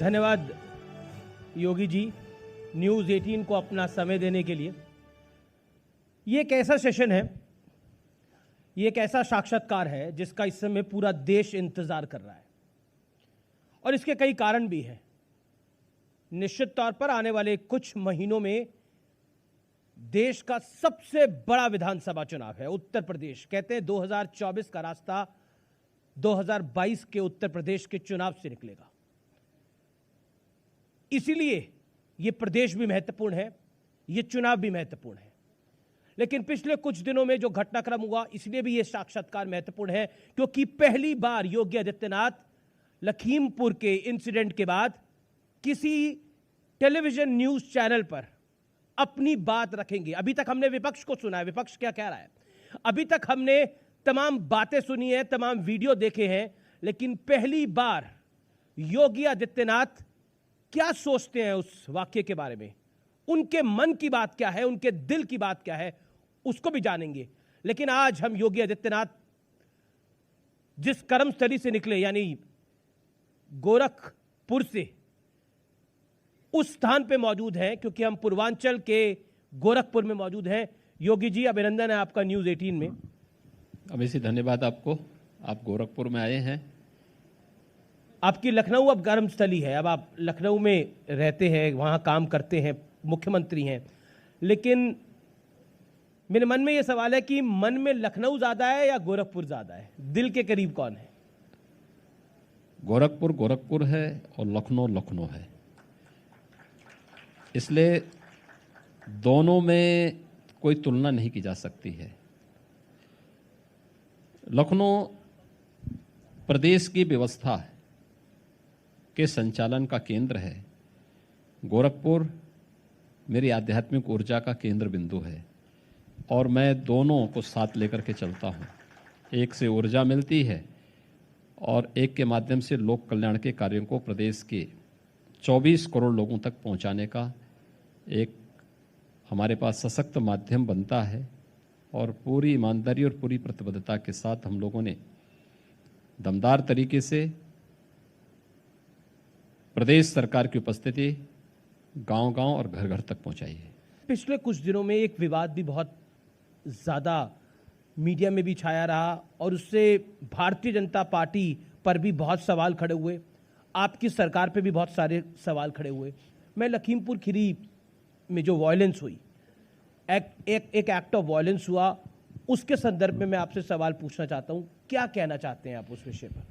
धन्यवाद योगी जी, न्यूज़ 18 को अपना समय देने के लिए। ये एक ऐसा सेशन है, ये एक ऐसा साक्षात्कार है जिसका इस समय पूरा देश इंतजार कर रहा है और इसके कई कारण भी हैं। निश्चित तौर पर आने वाले कुछ महीनों में देश का सबसे बड़ा विधानसभा चुनाव है उत्तर प्रदेश। कहते हैं 2024 का रास्ता 2022 के उत्तर प्रदेश के चुनाव से निकलेगा। इसीलिए यह प्रदेश भी महत्वपूर्ण है, यह चुनाव भी महत्वपूर्ण है। लेकिन पिछले कुछ दिनों में जो घटनाक्रम हुआ, इसलिए भी यह साक्षात्कार महत्वपूर्ण है क्योंकि पहली बार योगी आदित्यनाथ लखीमपुर के इंसिडेंट के बाद किसी टेलीविजन न्यूज चैनल पर अपनी बात रखेंगे। अभी तक हमने विपक्ष को सुना है, विपक्ष क्या कह रहा है, अभी तक हमने तमाम बातें सुनी है, तमाम वीडियो देखे हैं, लेकिन पहली बार योगी आदित्यनाथ क्या सोचते हैं उस वाक्य के बारे में, उनके मन की बात क्या है, उनके दिल की बात क्या है, उसको भी जानेंगे। लेकिन आज हम योगी आदित्यनाथ जिस कर्मस्थली से निकले यानी गोरखपुर से, उस स्थान पे मौजूद हैं क्योंकि हम पूर्वांचल के गोरखपुर में मौजूद हैं। योगी जी, अभिनंदन है आपका न्यूज़ 18 में। अवश्य धन्यवाद आपको, आप गोरखपुर में आए हैं। आपकी लखनऊ अब कर्मस्थली है, अब आप लखनऊ में रहते हैं, वहाँ काम करते हैं, मुख्यमंत्री हैं, लेकिन मेरे मन में ये सवाल है कि मन में लखनऊ ज़्यादा है या गोरखपुर ज़्यादा है, दिल के करीब कौन है? गोरखपुर गोरखपुर है और लखनऊ लखनऊ है, इसलिए दोनों में कोई तुलना नहीं की जा सकती है। लखनऊ प्रदेश की व्यवस्था के संचालन का केंद्र है, गोरखपुर मेरी आध्यात्मिक ऊर्जा का केंद्र बिंदु है और मैं दोनों को साथ लेकर के चलता हूँ। एक से ऊर्जा मिलती है और एक के माध्यम से लोक कल्याण के कार्यों को प्रदेश के 24 करोड़ लोगों तक पहुँचाने का एक हमारे पास सशक्त माध्यम बनता है और पूरी ईमानदारी और पूरी प्रतिबद्धता के साथ हम लोगों ने दमदार तरीके से प्रदेश सरकार की उपस्थिति गांव-गांव और घर-घर तक पहुंचाई है। पिछले कुछ दिनों में एक विवाद भी बहुत ज़्यादा मीडिया में भी छाया रहा और उससे भारतीय जनता पार्टी पर भी बहुत सवाल खड़े हुए, आपकी सरकार पे भी बहुत सारे सवाल खड़े हुए। मैं लखीमपुर खीरी में जो वायलेंस हुई, एक एक्ट ऑफ वायलेंस हुआ, उसके संदर्भ में मैं आपसे सवाल पूछना चाहता हूँ, क्या कहना चाहते हैं आप उस विषय पर?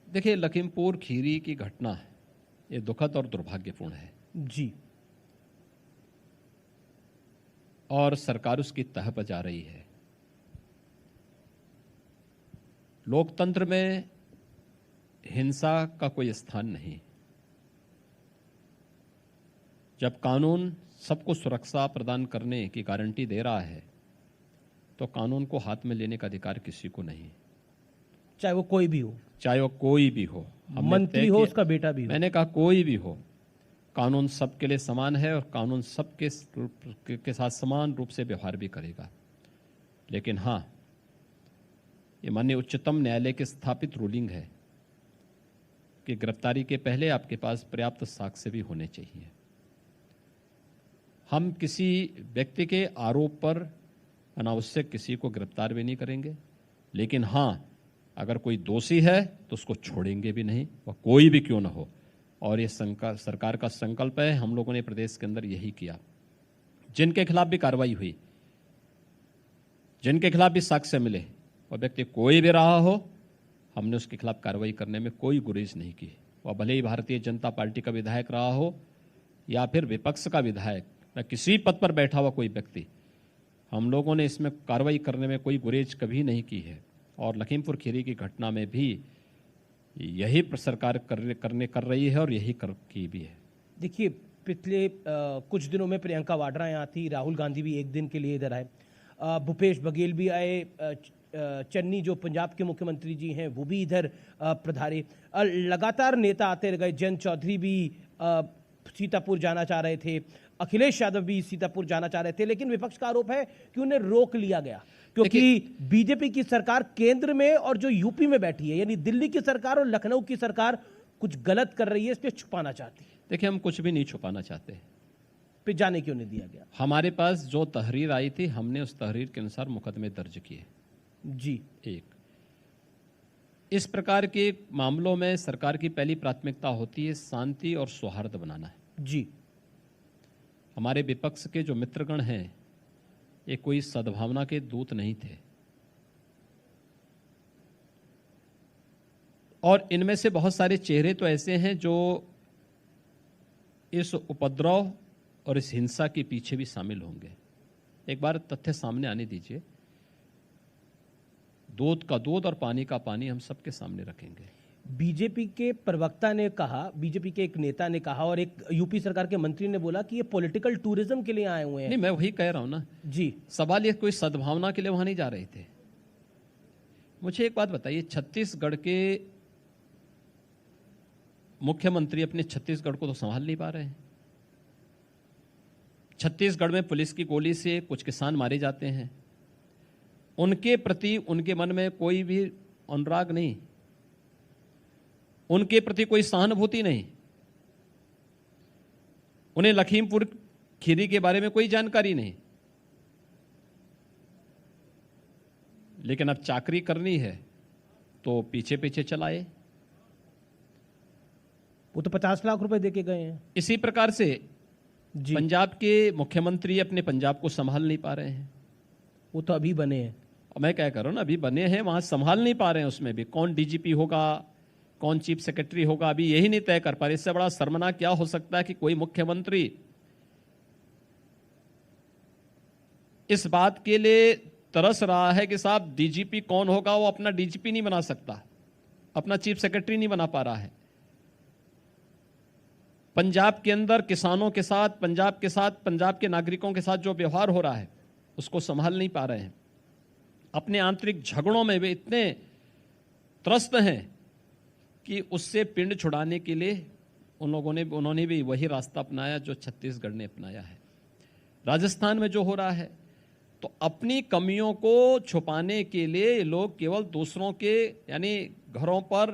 देखिए, लखीमपुर खीरी की घटना ये दुखद और दुर्भाग्यपूर्ण है जी, और सरकार उसकी तह पर जा रही है। लोकतंत्र में हिंसा का कोई स्थान नहीं। जब कानून सबको सुरक्षा प्रदान करने की गारंटी दे रहा है तो कानून को हाथ में लेने का अधिकार किसी को नहीं, चाहे वो कोई भी हो, चाहे वो कोई भी हो, मंत्री हो, उसका बेटा भी हो। मैंने कहा कोई भी हो, कानून सबके लिए समान है और कानून सबके के साथ समान रूप से व्यवहार भी करेगा। लेकिन हाँ, ये माननीय उच्चतम न्यायालय की स्थापित रूलिंग है कि गिरफ्तारी के पहले आपके पास पर्याप्त साक्ष्य भी होने चाहिए। हम किसी व्यक्ति के आरोप पर अनावश्यक किसी को गिरफ्तार भी नहीं करेंगे, लेकिन हाँ, अगर कोई दोषी है तो उसको छोड़ेंगे भी नहीं, वह कोई भी क्यों ना हो। और ये सरकार का संकल्प है, हम लोगों ने प्रदेश के अंदर यही किया। जिनके खिलाफ भी कार्रवाई हुई, जिनके खिलाफ भी साक्ष्य मिले, वह व्यक्ति कोई भी रहा हो, हमने उसके खिलाफ कार्रवाई करने में कोई गुरेज नहीं की। वह भले ही भारतीय जनता पार्टी का विधायक रहा हो या फिर विपक्ष का विधायक या किसी पद पर बैठा हुआ कोई व्यक्ति, हम लोगों ने इसमें कार्रवाई करने में कोई गुरेज कभी नहीं की है। और लखीमपुर खीरी की घटना में भी यही सरकार कर रही है और यही की भी है। देखिए, पिछले कुछ दिनों में प्रियंका वाड्रा यहाँ थी, राहुल गांधी भी एक दिन के लिए इधर आए, भूपेश बघेल भी आए, चन्नी जो पंजाब के मुख्यमंत्री जी हैं वो भी इधर पधारे। लगातार नेता आते गए, जयंत चौधरी भी सीतापुर जाना चाह रहे थे, अखिलेश यादव भी सीतापुर जाना चाह रहे थे, लेकिन विपक्ष का आरोप है कि उन्हें रोक लिया गया क्योंकि बीजेपी की सरकार केंद्र में और जो यूपी में बैठी है, यानी दिल्ली की सरकार और लखनऊ की सरकार कुछ गलत कर रही है, इसलिए छुपाना चाहती है। देखिए, हम कुछ भी नहीं छुपाना चाहते। फिर जाने क्यों नहीं दिया गया? हमारे पास जो तहरीर आई थी, हमने उस तहरीर के अनुसार मुकदमे दर्ज किए। जी। एक, इस प्रकार के मामलों में सरकार की पहली प्राथमिकता होती है शांति और सौहार्द बनाना है। जी। हमारे विपक्ष के जो मित्रगण हैं, ये कोई सद्भावना के दूत नहीं थे, और इनमें से बहुत सारे चेहरे तो ऐसे हैं जो इस उपद्रव और इस हिंसा के पीछे भी शामिल होंगे। एक बार तथ्य सामने आने दीजिए। दूध का दूध और पानी का पानी हम सबके सामने रखेंगे। बीजेपी के प्रवक्ता ने कहा, बीजेपी के एक नेता ने कहा, और एक यूपी सरकार के मंत्री ने बोला कि ये पॉलिटिकल टूरिज्म के लिए आए हुए हैं। नहीं, मैं वही कह रहा हूं ना जी। सवाल ये कोई सद्भावना के लिए वहां नहीं जा रहे थे। मुझे एक बात बताइए, छत्तीसगढ़ के मुख्यमंत्री अपने छत्तीसगढ़ को तो संभाल नहीं पा रहे हैं। छत्तीसगढ़ में पुलिस की गोली से कुछ किसान मारे जाते हैं, उनके प्रति उनके मन में कोई भी अनुराग नहीं, उनके प्रति कोई सहानुभूति नहीं, उन्हें लखीमपुर खीरी के बारे में कोई जानकारी नहीं। लेकिन अब चाकरी करनी है तो पीछे पीछे चलाए। वो तो 50 लाख रुपए देके गए हैं। इसी प्रकार से जी। पंजाब के मुख्यमंत्री अपने पंजाब को संभाल नहीं पा रहे हैं। वो तो अभी बने हैं। और मैं क्या कर रहा हूं ना, अभी बने हैं, वहां संभाल नहीं पा रहे हैं। उसमें भी कौन डीजीपी होगा, कौन चीफ सेक्रेटरी होगा, अभी यही नहीं तय कर पा रहे। इससे बड़ा शर्मनाक क्या हो सकता है कि कोई मुख्यमंत्री इस बात के लिए तरस रहा है कि साहब डीजीपी कौन होगा, वो अपना डीजीपी नहीं बना सकता, अपना चीफ सेक्रेटरी नहीं बना पा रहा है। पंजाब के अंदर किसानों के साथ, पंजाब के नागरिकों के साथ जो व्यवहार हो रहा है उसको संभाल नहीं पा रहे हैं। अपने आंतरिक झगड़ों में वे इतने त्रस्त हैं कि उससे पिंड छुड़ाने के लिए उन्होंने भी वही रास्ता अपनाया जो छत्तीसगढ़ ने अपनाया है। राजस्थान में जो हो रहा है, तो अपनी कमियों को छुपाने के लिए लोग केवल दूसरों के यानी घरों पर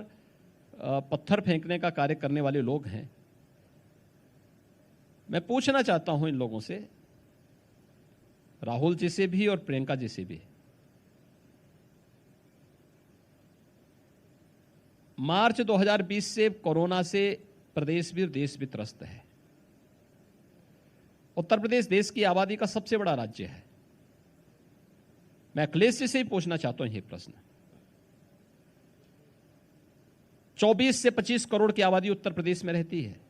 पत्थर फेंकने का कार्य करने वाले लोग हैं। मैं पूछना चाहता हूं इन लोगों से, राहुल जी से भी और प्रियंका जी से भी, मार्च 2020 से कोरोना से प्रदेश भी देश भी त्रस्त है। उत्तर प्रदेश देश की आबादी का सबसे बड़ा राज्य है। मैं अखिलेश जी से ही पूछना चाहता हूं यह प्रश्न। 24 से 25 करोड़ की आबादी उत्तर प्रदेश में रहती है।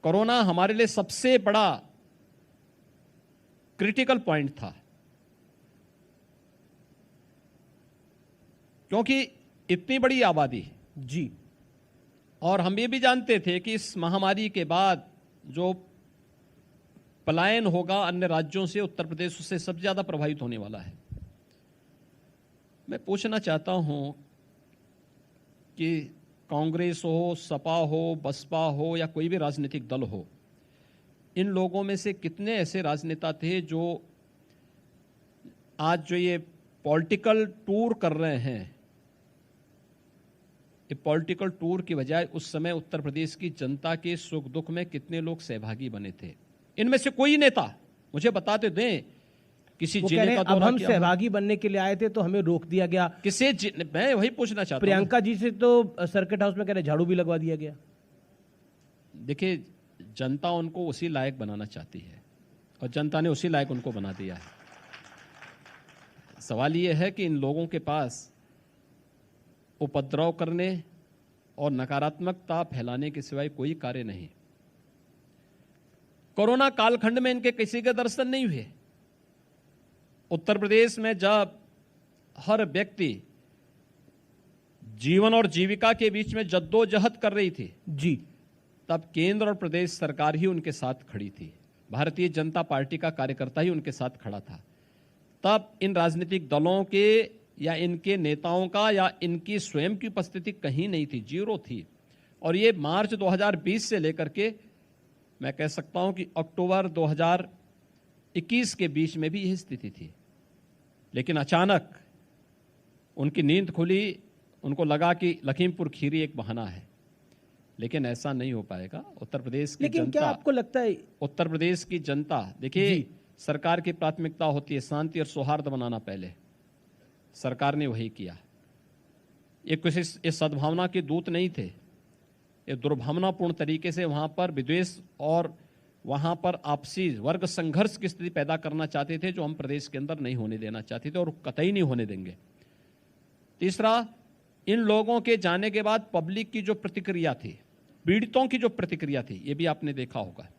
कोरोना हमारे लिए सबसे बड़ा क्रिटिकल पॉइंट था, क्योंकि इतनी बड़ी आबादी जी, और हम ये भी जानते थे कि इस महामारी के बाद जो पलायन होगा अन्य राज्यों से, उत्तर प्रदेश उससे सबसे ज्यादा प्रभावित होने वाला है। मैं पूछना चाहता हूं कि कांग्रेस हो, सपा हो, बसपा हो या कोई भी राजनीतिक दल हो, इन लोगों में से कितने ऐसे राजनेता थे जो आज जो ये पॉलिटिकल टूर कर रहे हैं, ये पॉलिटिकल टूर की बजाय उस समय उत्तर प्रदेश की जनता के सुख दुख में कितने लोग सहभागी बने थे? इनमें से कोई नेता मुझे बताते दें किसी जिले का अब हम सहभागी बनने के लिए आए थे तो हमें रोक दिया गया। मैं वही पूछना चाहता हूं। प्रियंका जी से तो सर्किट हाउस में कह रहे झाड़ू भी लगवा दिया गया। देखिए, जनता उनको उसी लायक बनाना चाहती है और जनता ने उसी लायक उनको बना दिया है। सवाल यह है कि इन लोगों के पास उपद्रव करने और नकारात्मकता फैलाने के सिवाय कोई कार्य नहीं। कोरोना कालखंड में इनके किसी के दर्शन नहीं हुए। उत्तर प्रदेश में जब हर व्यक्ति जीवन और जीविका के बीच में जद्दोजहद कर रही थी जी, तब केंद्र और प्रदेश सरकार ही उनके साथ खड़ी थी। भारतीय जनता पार्टी का कार्यकर्ता ही उनके साथ खड़ा था। तब इन राजनीतिक दलों के या इनके नेताओं का या इनकी स्वयं की उपस्थिति कहीं नहीं थी, जीरो थी। और ये मार्च 2020 से लेकर के मैं कह सकता हूं कि अक्टूबर 2021 के बीच में भी यही स्थिति थी। लेकिन अचानक उनकी नींद खुली उनको लगा कि लखीमपुर खीरी एक बहाना है, लेकिन ऐसा नहीं हो पाएगा। उत्तर प्रदेश की लेकिन क्या जनता, आपको लगता है उत्तर प्रदेश की जनता, देखिए सरकार की प्राथमिकता होती है शांति और सौहार्द बनाना। पहले सरकार ने वही किया। ये किसी इस सद्भावना के दूत नहीं थे, ये दुर्भावनापूर्ण तरीके से वहां पर विद्वेष और वहां पर आपसी वर्ग संघर्ष की स्थिति पैदा करना चाहते थे, जो हम प्रदेश के अंदर नहीं होने देना चाहते थे और कतई नहीं होने देंगे। तीसरा, इन लोगों के जाने के बाद पब्लिक की जो प्रतिक्रिया थी, पीड़ितों की जो प्रतिक्रिया थी, ये भी आपने देखा होगा।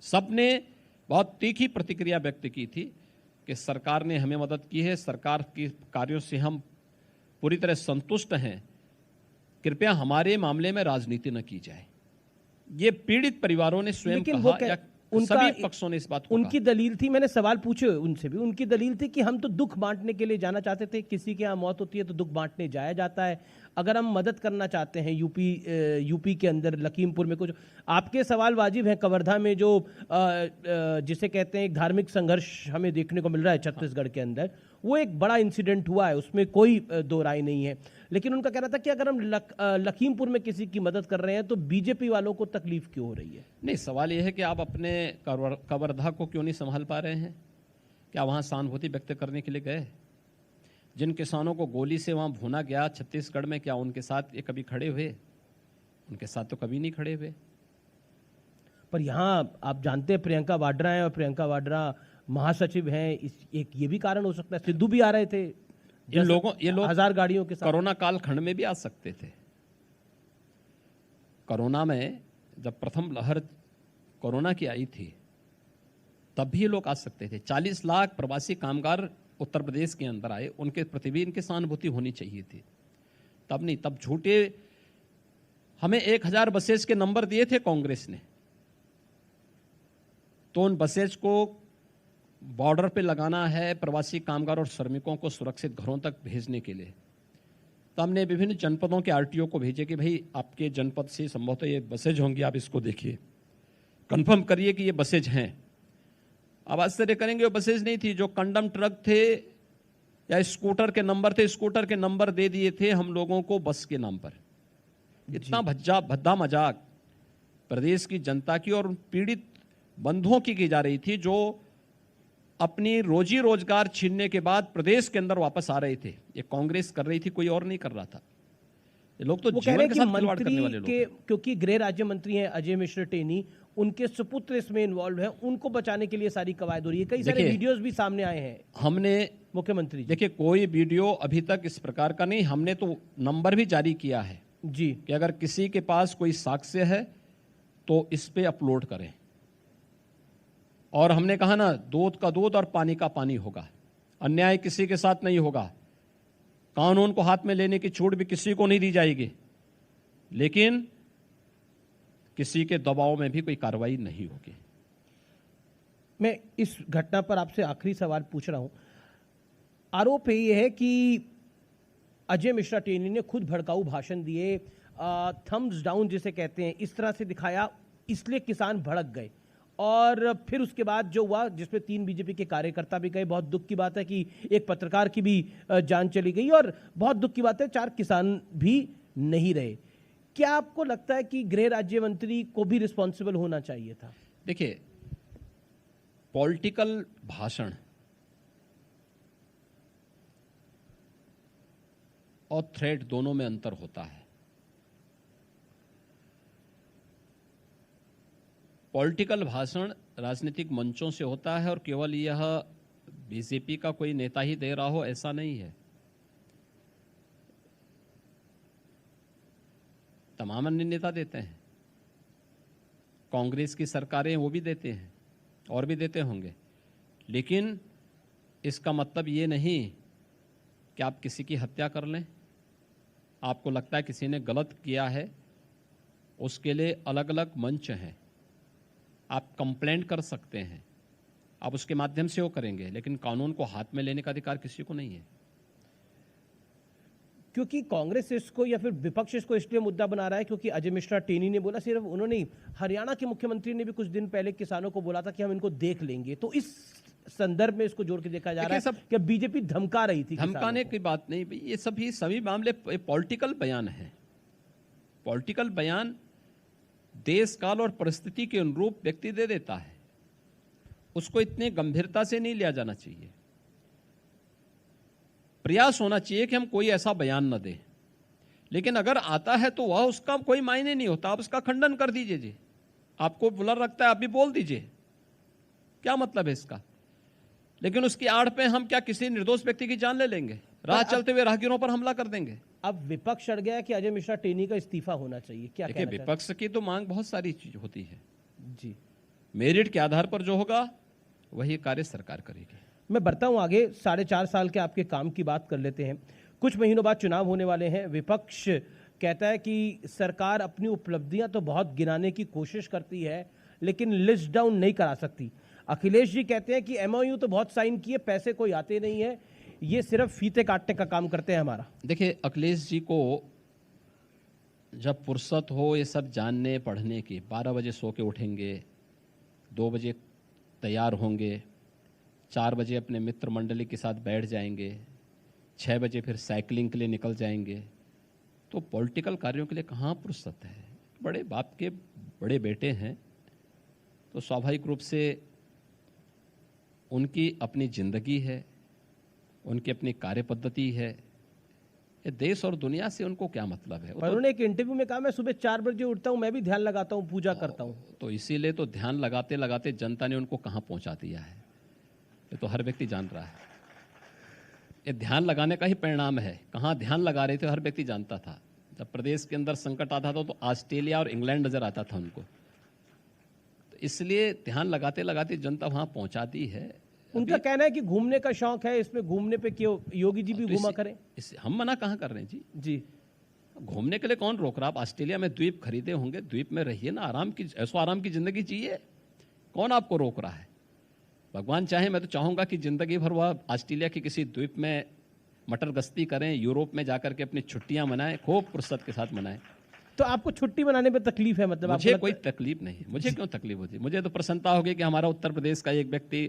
सबने बहुत तीखी प्रतिक्रिया व्यक्त की थी कि सरकार ने हमें मदद की है, सरकार के कार्यों से हम पूरी तरह संतुष्ट हैं, कृपया हमारे मामले में राजनीति न की जाए। ये पीड़ित परिवारों ने स्वयं कहा, या सभी पक्षों ने इस बात को उनकी दलील थी, मैंने सवाल पूछे उनसे भी, उनकी दलील थी कि हम तो दुख बांटने के लिए जाना चाहते थे। किसी के यहाँ मौत होती है तो दुख बांटने जाया जाता है। अगर हम मदद करना चाहते हैं यूपी के अंदर लखीमपुर में कुछ, आपके सवाल वाजिब हैं। कवर्धा में जो जिसे कहते हैं धार्मिक संघर्ष हमें देखने को मिल रहा है छत्तीसगढ़ के अंदर, वो एक बड़ा इंसिडेंट हुआ है, उसमें कोई दो राय नहीं है। लेकिन उनका कहना था कि अगर हम लखीमपुर में किसी की मदद कर रहे हैं तो बीजेपी वालों को तकलीफ क्यों हो रही है? नहीं, सवाल यह है कि आप अपने कवर्धा को क्यों नहीं संभाल पा रहे हैं? क्या वहां सहानुभूति व्यक्त करने के लिए गए? जिन किसानों को गोली से वहां भूना गया छत्तीसगढ़ में, क्या उनके साथ ये कभी खड़े हुए? उनके साथ तो कभी नहीं खड़े हुए। पर यहाँ आप जानते हैं प्रियंका वाड्रा हैं और प्रियंका वाड्रा महासचिव हैं, एक ये भी कारण हो सकता है। सिद्धू भी आ रहे थे, ये लोग 1000 गाड़ियों के साथ। कोरोना काल खंड में भी आ सकते थे। कोरोना में जब प्रथम लहर कोरोना की आई थी, तब भी ये लोग आ सकते थे। 40 लाख प्रवासी कामगार उत्तर प्रदेश के अंदर आए, उनके प्रति भी इनकी सहानुभूति होनी चाहिए थी। तब नहीं, तब झूठे हमें 1000 बसेज के नंबर दिए थे कांग्रेस ने, तो उन बसेज को बॉर्डर पे लगाना है प्रवासी कामगार और श्रमिकों को सुरक्षित घरों तक भेजने के लिए। तो हमने विभिन्न जनपदों के आरटीओ को भेजे कि भाई आपके जनपद से संभवतः ये बसेज होंगी, आप इसको देखिए, कंफर्म करिए कि ये बसेज हैं। अब आश्चर्य करेंगे, वो बसेज नहीं थी। जो कंडम ट्रक थे या स्कूटर के नंबर थे, स्कूटर के नंबर दे दिए थे हम लोगों को बस के नाम पर। इतना भद्दा मजाक प्रदेश की जनता की और पीड़ित बंधुओं की जा रही थी, जो अपनी रोजी रोजगार छीनने के बाद प्रदेश के अंदर वापस आ रहे थे। ये कांग्रेस कर रही थी, कोई और नहीं कर रहा था। ये लोग तो जीवन के साथ खिलवाड़ करने वाले लोग हैं। क्योंकि गृह राज्य मंत्री हैं अजय मिश्र टेनी, उनके सुपुत्र इसमें इन्वॉल्व हैं, उनको बचाने के लिए सारी कवायद हो रही है। कई सारे वीडियोस भी सामने आए हैं। हमने मुख्यमंत्री देखिए, कोई वीडियो अभी तक इस प्रकार का नहीं। हमने तो नंबर भी जारी किया है जी कि अगर किसी के पास कोई साक्ष्य है तो इस पे अपलोड करें। और हमने कहा ना, दूध का दूध और पानी का पानी होगा। अन्याय किसी के साथ नहीं होगा। कानून को हाथ में लेने की छूट भी किसी को नहीं दी जाएगी, लेकिन किसी के दबाव में भी कोई कार्रवाई नहीं होगी। मैं इस घटना पर आपसे आखिरी सवाल पूछ रहा हूं। आरोप यह है कि अजय मिश्रा टेनी ने खुद भड़काऊ भाषण दिए, थम्स डाउन जिसे कहते हैं, इस तरह से दिखाया, इसलिए किसान भड़क गए। और फिर उसके बाद जो हुआ, जिसमें 3 बीजेपी के कार्यकर्ता भी गए। बहुत दुख की बात है कि एक पत्रकार की भी जान चली गई, और बहुत दुख की बात है 4 किसान भी नहीं रहे। क्या आपको लगता है कि गृह राज्य मंत्री को भी रिस्पॉन्सिबल होना चाहिए था? देखिए, पॉलिटिकल भाषण और थ्रेट दोनों में अंतर होता है। पॉलिटिकल भाषण राजनीतिक मंचों से होता है, और केवल यह बीजेपी का कोई नेता ही दे रहा हो ऐसा नहीं है। तमाम अन्य नेता देते हैं, कांग्रेस की सरकारें वो भी देते हैं और भी देते होंगे। लेकिन इसका मतलब ये नहीं कि आप किसी की हत्या कर लें। आपको लगता है किसी ने गलत किया है, उसके लिए अलग अलग मंच हैं। आप कंप्लेंट कर सकते हैं, आप उसके माध्यम से वो करेंगे, लेकिन कानून को हाथ में लेने का अधिकार किसी को नहीं है। क्योंकि कांग्रेस इसको या फिर विपक्ष इसको इसलिए मुद्दा बना रहा है क्योंकि अजय मिश्रा टेनी ने बोला, सिर्फ उन्होंने, हरियाणा के मुख्यमंत्री ने भी कुछ दिन पहले किसानों को बोला था कि हम इनको देख लेंगे। तो इस संदर्भ में इसको जोड़ के देखा जा रहा है कि बीजेपी धमका रही थी? धमकाने की बात नहीं भाई, ये सभी मामले पॉलिटिकल बयान है। पॉलिटिकल बयान देश काल और परिस्थिति के अनुरूप व्यक्ति दे देता है, उसको इतनी गंभीरता से नहीं लिया जाना चाहिए। प्रयास होना चाहिए कि हम कोई ऐसा बयान न दें, लेकिन अगर आता है तो वह उसका कोई मायने नहीं होता, आप उसका खंडन कर दीजिए जी। आपको बुरा लगता है आप भी बोल दीजिए, क्या मतलब है इसका। लेकिन उसकी आड़ पे हम क्या किसी निर्दोष व्यक्ति की जान ले लेंगे? राह चलते हुए राहगीरों पर हमला कर देंगे। अब विपक्ष अड़ गया कि अजय मिश्रा टेनी का इस्तीफा होना चाहिए, क्या देखिए विपक्ष की तो मांग बहुत सारी चीज होती है जी। मेरिट के आधार पर जो होगा वही कार्य सरकार करेगी। मैं बढ़ता हूं आगे, 4.5 साल के आपके काम की बात कर लेते हैं। कुछ महीनों बाद चुनाव होने वाले हैं। विपक्ष कहता है कि सरकार अपनी उपलब्धियां तो बहुत गिनाने की कोशिश करती है लेकिन लिस्ट डाउन नहीं करा सकती। अखिलेश जी कहते हैं कि एमओयू तो बहुत साइन किए, पैसे कोई आते नहीं है, ये सिर्फ फीते काटने का काम करते हैं हमारा। देखिए अखिलेश जी को जब फुर्सत हो ये सब जानने पढ़ने की, 12 बजे सो के उठेंगे, 2 बजे तैयार होंगे, 4 बजे अपने मित्र मंडली के साथ बैठ जाएंगे, 6 बजे फिर साइकिलिंग के लिए निकल जाएंगे, तो पॉलिटिकल कार्यों के लिए कहाँ फुर्सत है। बड़े बाप के बड़े बेटे हैं, तो स्वाभाविक रूप से उनकी अपनी जिंदगी है, उनकी अपनी कार्य पद्धति है, ये देश और दुनिया से उनको क्या मतलब है। पर उन्होंने एक इंटरव्यू में कहा मैं सुबह 4 बजे उठता हूँ, मैं भी ध्यान लगाता हूँ, पूजा करता हूँ। तो इसीलिए तो ध्यान लगाते लगाते जनता ने उनको कहाँ पहुंचा दिया है, ये तो हर व्यक्ति जान रहा है। ये ध्यान लगाने का ही परिणाम है। कहाँ ध्यान लगा रहे थे हर व्यक्ति जानता था। जब प्रदेश के अंदर संकट आता था तो ऑस्ट्रेलिया और इंग्लैंड नजर आता था उनको, तो इसलिए ध्यान लगाते लगाते जनता वहां पहुंचाती है। उनका कहना है कि घूमने का शौक है, इसमें घूमने पे क्यों योगी जी भी तो घूमा करें। हम मना कहाँ कर रहे हैं जी। जी घूमने के लिए कौन रोक रहा? आप ऑस्ट्रेलिया में द्वीप खरीदे होंगे, द्वीप में रहिए ना, आराम की ऐसो आराम की जिंदगी चाहिए, कौन आपको रोक रहा है? भगवान चाहे, मैं तो चाहूंगा कि जिंदगी भर वह ऑस्ट्रेलिया के किसी द्वीप में मटर गश्ती करें, यूरोप में जाकर के अपनी छुट्टियां मनाएं, खूब फुर्सत के साथ मनाएं। तो आपको छुट्टी मनाने में तकलीफ है? मतलब मुझे कोई तकलीफ नहीं है। मुझे क्यों तकलीफ होती है? मुझे तो प्रसन्नता होगी कि हमारा उत्तर प्रदेश का एक व्यक्ति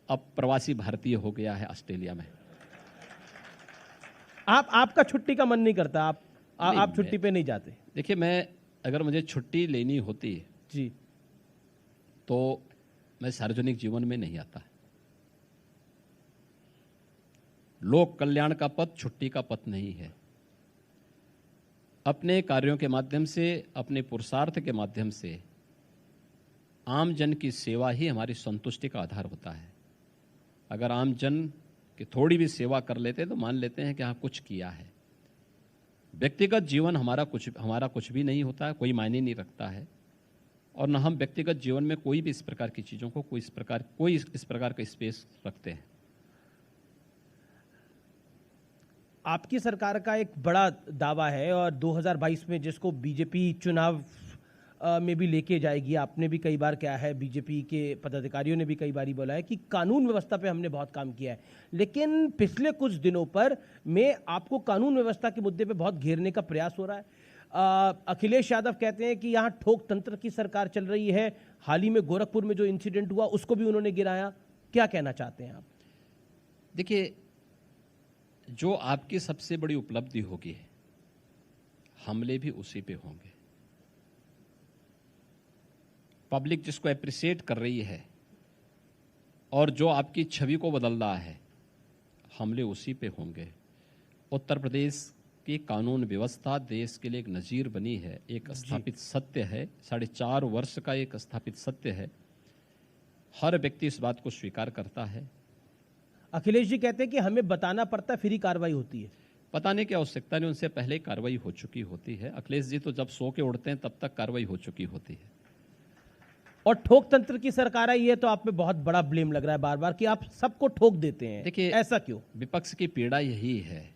अब प्रवासी भारतीय हो गया है ऑस्ट्रेलिया में। आपका छुट्टी का मन नहीं करता? आप छुट्टी पे नहीं जाते? देखिए मैं अगर मुझे छुट्टी लेनी होती जी तो मैं सार्वजनिक जीवन में नहीं आता। लोक कल्याण का पथ छुट्टी का पथ नहीं है। अपने कार्यों के माध्यम से, अपने पुरुषार्थ के माध्यम से आम जन की सेवा ही हमारी संतुष्टि का आधार होता है। अगर आम जन की थोड़ी भी सेवा कर लेते हैं तो मान लेते हैं कि हाँ कुछ किया है। व्यक्तिगत जीवन हमारा कुछ भी नहीं होता है, कोई मायने नहीं रखता है, और न हम व्यक्तिगत जीवन में कोई भी इस प्रकार की चीज़ों को कोई इस प्रकार का स्पेस रखते हैं। आपकी सरकार का एक बड़ा दावा है और 2022 में जिसको बीजेपी चुनाव में भी लेके जाएगी, आपने भी कई बार कहा है, बीजेपी के पदाधिकारियों ने भी कई बार बोला है कि कानून व्यवस्था पे हमने बहुत काम किया है। लेकिन पिछले कुछ दिनों पर में आपको कानून व्यवस्था के मुद्दे पे बहुत घेरने का प्रयास हो रहा है। अखिलेश यादव कहते हैं कि यहाँ ठोक तंत्र की सरकार चल रही है। हाल ही में गोरखपुर में जो इंसिडेंट हुआ उसको भी उन्होंने गिराया। क्या कहना चाहते हैं आप? देखिए, जो आपकी सबसे बड़ी उपलब्धि होगी, हमले भी उसी पे होंगे। पब्लिक जिसको एप्रिशिएट कर रही है और जो आपकी छवि को बदल रहा है, हमले उसी पे होंगे। उत्तर प्रदेश की कानून व्यवस्था देश के लिए एक नजीर बनी है, एक स्थापित सत्य है, 4.5 वर्ष का एक स्थापित सत्य है। हर व्यक्ति इस बात को स्वीकार करता है। अखिलेश जी कहते हैं कि हमें बताना पड़ता है फिर ही कार्रवाई होती है। बताने की आवश्यकता नहीं, उनसे पहले ही कार्रवाई हो चुकी होती है। अखिलेश जी तो जब सो के उड़ते हैं तब तक कार्रवाई हो चुकी होती है। और ठोक तंत्र की सरकार आई है तो आप पे बहुत बड़ा ब्लेम लग रहा है बार बार कि आप सबको ठोक देते हैं। देखिए, ऐसा क्यों? विपक्ष की पीड़ा यही है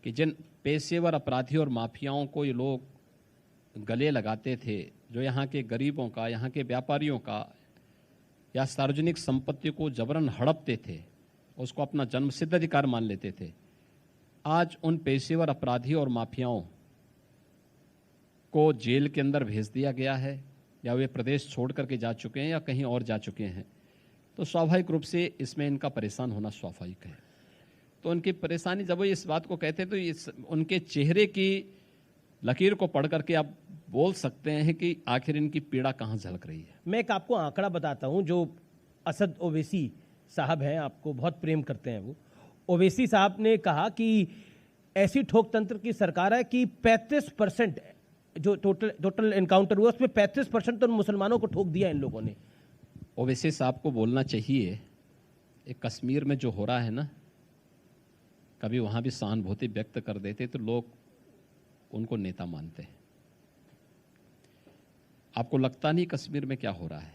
कि जिन पेशेवर अपराधियों और माफियाओं को ये लोग गले लगाते थे, जो यहाँ के गरीबों का, यहाँ के व्यापारियों का या सार्वजनिक संपत्ति को जबरन हड़पते थे, उसको अपना जन्मसिद्ध अधिकार मान लेते थे, आज उन पेशेवर अपराधियों और माफियाओं को जेल के अंदर भेज दिया गया है, या वे प्रदेश छोड़ करके जा चुके हैं या कहीं और जा चुके हैं। तो स्वाभाविक रूप से इसमें इनका परेशान होना स्वाभाविक है। तो उनकी परेशानी जब वो इस बात को कहते हैं तो इस उनके चेहरे की लकीर को पढ़ करके आप बोल सकते हैं कि आखिर इनकी पीड़ा कहाँ झलक रही है। मैं एक आपको आंकड़ा बताता हूं जो असद ओवैसी साहब हैं, आपको बहुत प्रेम करते हैं वो। ओवैसी साहब ने कहा कि ऐसी ठोकतंत्र की सरकार है कि 35% जो टोटल एनकाउंटर हुआ उसमें 35% तो मुसलमानों को ठोक दिया इन लोगों ने। ओवैसी साहब को बोलना चाहिए, एक कश्मीर में जो हो रहा है ना, कभी वहां भी सहानुभूति व्यक्त कर देते तो लोग उनको नेता मानते हैं। आपको लगता नहीं कश्मीर में क्या हो रहा है?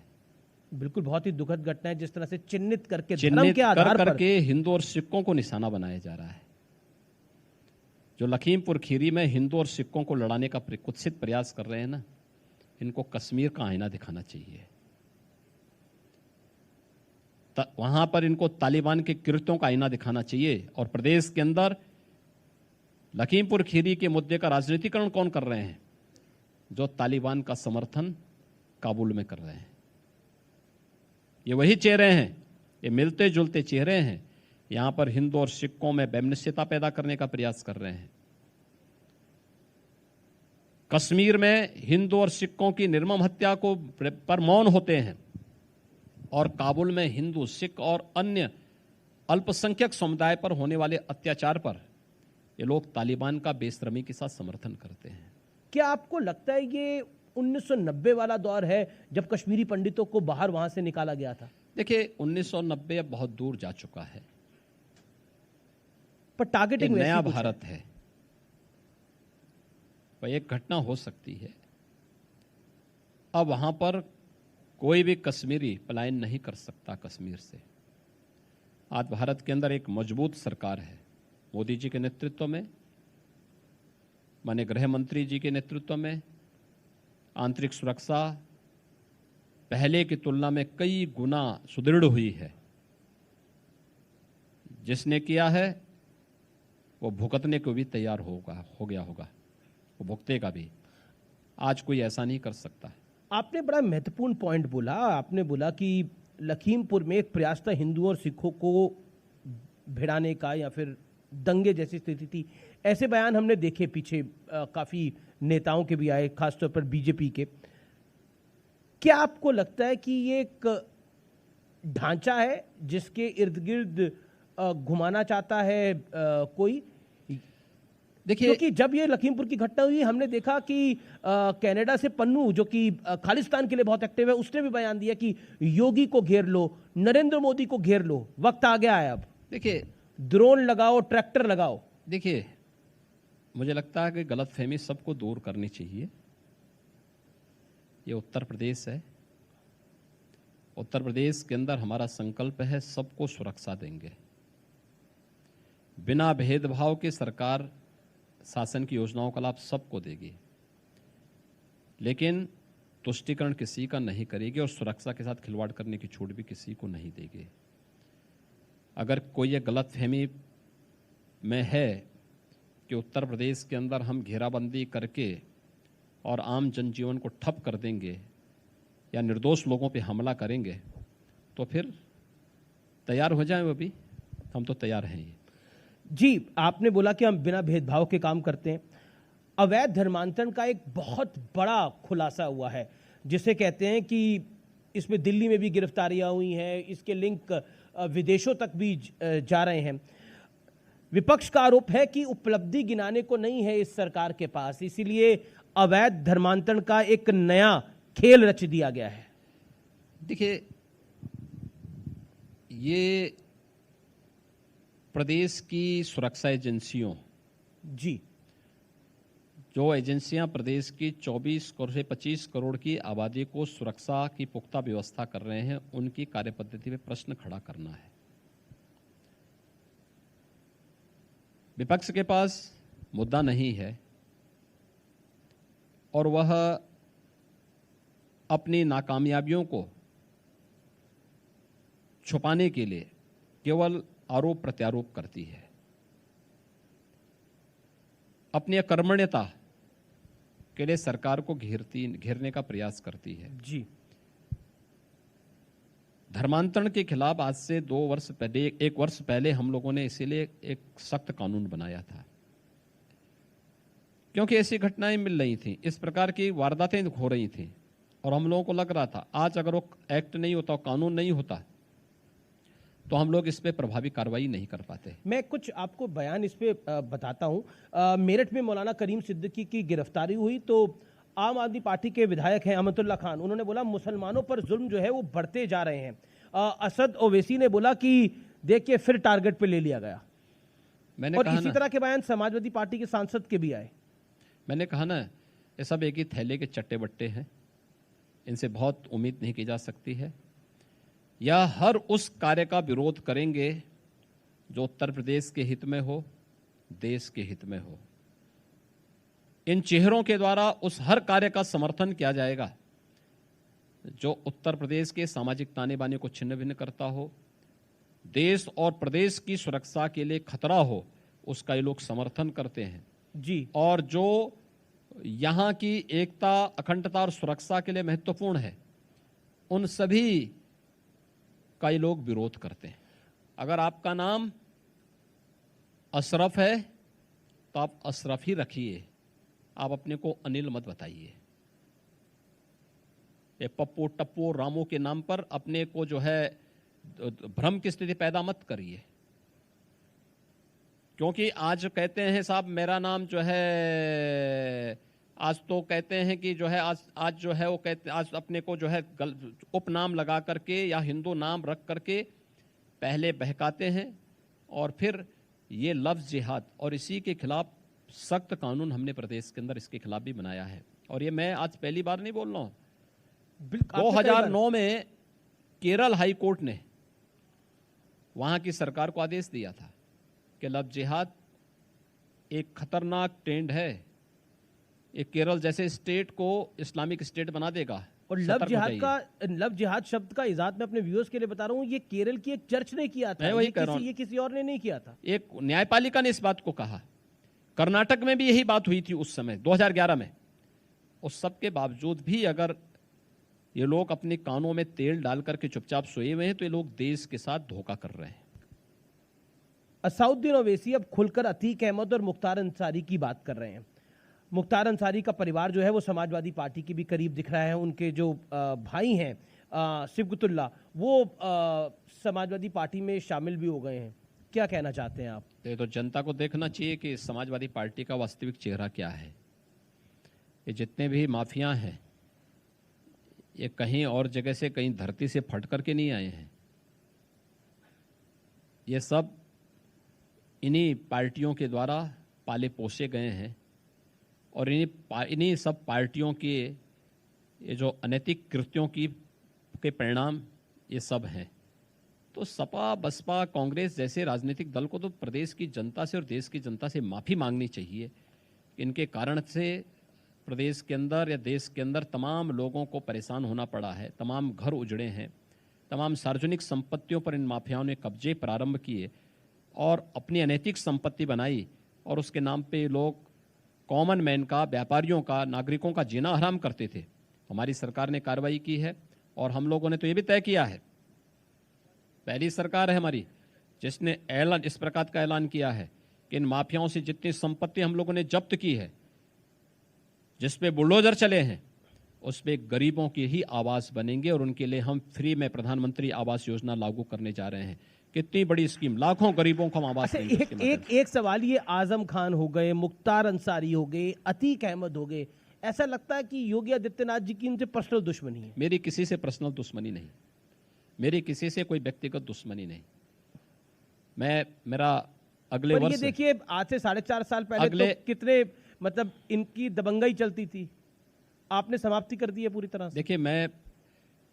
बिल्कुल, बहुत ही दुखद घटना है। जिस तरह से चिन्हित करके धर्म चिन्हित के आधार कर पर करके हिंदू और सिखों को निशाना बनाया जा रहा है। जो लखीमपुर खीरी में हिंदू और सिखों को लड़ाने का कुत्सित प्रयास कर रहे हैं ना, इनको कश्मीर का आईना दिखाना चाहिए। वहां पर इनको तालिबान के कृत्यों का आईना दिखाना चाहिए। और प्रदेश के अंदर लखीमपुर खीरी के मुद्दे का राजनीतिकरण कौन कर रहे हैं? जो तालिबान का समर्थन काबुल में कर रहे हैं। ये वही चेहरे हैं, ये मिलते जुलते चेहरे हैं। यहां पर हिंदू और सिखों में वैमनस्यता पैदा करने का प्रयास कर रहे हैं। कश्मीर में हिंदू और सिखों की निर्मम हत्या को पर मौन होते हैं, और काबुल में हिंदू, सिख और अन्य अल्पसंख्यक समुदाय पर होने वाले अत्याचार पर ये लोग तालिबान का बेशर्मी के साथ समर्थन करते हैं। क्या आपको लगता है ये 1990 वाला दौर है जब कश्मीरी पंडितों को बाहर वहां से निकाला गया था? देखिए, 1990 अब बहुत दूर जा चुका है, पर टारगेटिंग एक नया भारत है। वह एक घटना हो सकती है। अब वहां पर कोई भी कश्मीरी पलायन नहीं कर सकता कश्मीर से। आज भारत के अंदर एक मजबूत सरकार है, मोदी जी के नेतृत्व में, माननीय गृह मंत्री जी के नेतृत्व में। आंतरिक सुरक्षा पहले की तुलना में कई गुना सुदृढ़ हुई है। जिसने किया है वो भुगतने को भी तैयार हो गया होगा, वो भुगतेगा भी। आज कोई ऐसा नहीं कर सकता। आपने बड़ा महत्वपूर्ण पॉइंट बोला। आपने बोला कि लखीमपुर में एक प्रयास था हिंदुओं और सिखों को भिड़ाने का या फिर दंगे जैसी स्थिति थी। ऐसे बयान हमने देखे पीछे, काफी नेताओं के भी आए, खासतौर पर बीजेपी के। क्या आपको लगता है कि ये एक ढांचा है जिसके इर्द गिर्द घुमाना चाहता है कोई? देखिए, क्योंकि जब ये लखीमपुर की घटना हुई हमने देखा कि कनाडा से पन्नू, जो कि खालिस्तान के लिए बहुत एक्टिव है, उसने भी बयान दिया कि योगी को घेर लो, नरेंद्र मोदी को घेर लो, वक्त आ गया है अब। देखिए, ड्रोन लगाओ, ट्रैक्टर लगाओ। देखिए, मुझे लगता है कि गलतफहमी सबको दूर करनी चाहिए। ये उत्तर प्रदेश है। उत्तर प्रदेश के अंदर हमारा संकल्प है सबको सुरक्षा देंगे। बिना भेदभाव के सरकार शासन की योजनाओं का लाभ सबको देगी, लेकिन तुष्टीकरण किसी का नहीं करेगी और सुरक्षा के साथ खिलवाड़ करने की छूट भी किसी को नहीं देगी। अगर कोई ये गलतफहमी में है कि उत्तर प्रदेश के अंदर हम घेराबंदी करके और आम जनजीवन को ठप कर देंगे या निर्दोष लोगों पे हमला करेंगे, तो फिर तैयार हो जाएं। वो भी हम तो तैयार हैं। जी, आपने बोला कि हम बिना भेदभाव के काम करते हैं। अवैध धर्मांतरण का एक बहुत बड़ा खुलासा हुआ है, जिसे कहते हैं कि इसमें दिल्ली में भी गिरफ्तारियां हुई हैं, इसके लिंक विदेशों तक भी जा रहे हैं। विपक्ष का आरोप है कि उपलब्धि गिनाने को नहीं है इस सरकार के पास, इसीलिए अवैध धर्मांतरण का एक नया खेल रच दिया गया है। देखिए, ये प्रदेश की सुरक्षा एजेंसियों, जी, जो एजेंसियां प्रदेश की 24 करोड़ से 25 करोड़ की आबादी को सुरक्षा की पुख्ता व्यवस्था कर रहे हैं, उनकी कार्यपद्धति में प्रश्न खड़ा करना है। विपक्ष के पास मुद्दा नहीं है और वह अपनी नाकामयाबियों को छुपाने के लिए केवल आरोप प्रत्यारोप करती है, अपनी अकर्मण्यता के लिए सरकार को घेरने का प्रयास करती है। जी, धर्मांतरण के खिलाफ आज से 2 वर्ष पहले, 1 वर्ष पहले हम लोगों ने इसीलिए एक सख्त कानून बनाया था, क्योंकि ऐसी घटनाएं मिल रही थी, इस प्रकार की वारदातें हो रही थी, और हम लोगों को लग रहा था आज अगर वो एक्ट नहीं होता, कानून नहीं होता, तो हम लोग इस पे प्रभावी कार्रवाई नहीं कर पाते। मैं कुछ आपको बयान इस पे बताता हूं। मेरठ में मौलाना करीम सिद्दीकी की गिरफ्तारी हुई तो आम आदमी पार्टी के विधायक हैं अमतुल्ला खान, उन्होंने बोला मुसलमानों पर जुल्म जो है वो बढ़ते जा रहे हैं। असद ओवैसी ने बोला कि देखिए फिर टारगेट पे ले लिया गया। मैंने और कहा इसी तरह के बयान समाजवादी पार्टी के सांसद के भी आए। मैंने कहा ना, ये सब एक ही थैले के चट्टे बट्टे हैं, इनसे बहुत उम्मीद नहीं की जा सकती है। या हर उस कार्य का विरोध करेंगे जो उत्तर प्रदेश के हित में हो, देश के हित में हो। इन चेहरों के द्वारा उस हर कार्य का समर्थन किया जाएगा जो उत्तर प्रदेश के सामाजिक ताने बाने को छिन्न भिन्न करता हो, देश और प्रदेश की सुरक्षा के लिए खतरा हो, उसका ये लोग समर्थन करते हैं जी। और जो यहाँ की एकता, अखंडता और सुरक्षा के लिए महत्वपूर्ण है, उन सभी का ये लोग विरोध करते हैं। अगर आपका नाम अशरफ है तो आप अशरफ ही रखिए, आप अपने को अनिल मत बताइए। ये पप्पू टप्पू रामू के नाम पर अपने को जो है भ्रम की स्थिति पैदा मत करिए, क्योंकि आज कहते हैं साहब मेरा नाम जो है, आज तो कहते हैं कि जो है आज जो है वो कहते, आज अपने को जो है उपनाम लगा करके या हिंदू नाम रख करके पहले बहकाते हैं, और फिर ये लफ्ज़ जिहाद, और इसी के खिलाफ सख्त कानून हमने प्रदेश के अंदर इसके खिलाफ भी बनाया है। और ये मैं आज पहली बार नहीं बोल रहा हूँ। 2009 में केरल हाई कोर्ट ने वहाँ की सरकार को आदेश दिया था कि लव जिहाद एक खतरनाक ट्रेंड है, ये केरल जैसे स्टेट को इस्लामिक स्टेट बना देगा। और लव जिहाद शब्द का इजाद मैं अपने व्यूअर्स के लिए बता रहा हूँ, ये केरल की एक चर्च ने किया था, ये किसी और ने नहीं किया था। एक न्यायपालिका ने इस बात को कहा। कर्नाटक में भी यही बात हुई थी उस समय 2011 में। उस सब के बावजूद भी अगर ये लोग अपने कानों में तेल डाल करके चुपचाप सोए हुए हैं, तो ये लोग देश के साथ धोखा कर रहे हैं। असाउद्दीन ओवैसी अब खुलकर अतीक अहमद और मुख्तार अंसारी की बात कर रहे हैं। मुख्तार अंसारी का परिवार जो है वो समाजवादी पार्टी के भी करीब दिख रहा है। उनके जो भाई हैं सिबगतुल्ला, वो समाजवादी पार्टी में शामिल भी हो गए हैं। क्या कहना चाहते हैं आप? तो जनता को देखना चाहिए कि समाजवादी पार्टी का वास्तविक चेहरा क्या है। ये जितने भी माफिया हैं, ये कहीं और जगह से, कहीं धरती से फट करके नहीं आए हैं। ये सब इन्हीं पार्टियों के द्वारा पाले पोसे गए हैं, और इन्हीं सब पार्टियों के ये जो अनैतिक कृत्यों के परिणाम ये सब हैं। तो सपा, बसपा, कांग्रेस जैसे राजनीतिक दल को तो प्रदेश की जनता से और देश की जनता से माफ़ी मांगनी चाहिए। इनके कारण से प्रदेश के अंदर या देश के अंदर तमाम लोगों को परेशान होना पड़ा है, तमाम घर उजड़े हैं, तमाम सार्वजनिक संपत्तियों पर इन माफियाओं ने कब्जे प्रारंभ किए और अपनी अनैतिक संपत्ति बनाई, और उसके नाम पे लोग कॉमन मैन का, व्यापारियों का, नागरिकों का जीना हराम करते थे। हमारी सरकार ने कार्रवाई की है, और हम लोगों ने तो ये भी तय किया है, पहली सरकार है हमारी जिसने ऐलान, इस प्रकार का ऐलान किया है कि इन माफियाओं से जितनी संपत्ति हम लोगों ने जब्त की है, जिस पे बुलडोजर चले हैं, उस पे गरीबों की ही आवास बनेंगे, और उनके लिए हम फ्री में प्रधानमंत्री आवास योजना लागू करने जा रहे हैं। कितनी बड़ी स्कीम, लाखों गरीबों को हम आवास देंगे। एक सवाल, ये आजम खान हो गए, मुख्तार अंसारी हो गए, अतीक अहमद हो गए, ऐसा लगता है कि योगी आदित्यनाथ जी की उनसे पर्सनल दुश्मनी है? मेरी किसी से पर्सनल दुश्मनी नहीं, मेरी किसी से कोई व्यक्तिगत दुश्मनी नहीं। मेरा अगले वर्ष, ये देखिए आज से 4.5 साल पहले तो कितने मतलब इनकी दबंगाई चलती थी, आपने समाप्ति कर दी है पूरी तरह से। देखिए, मैं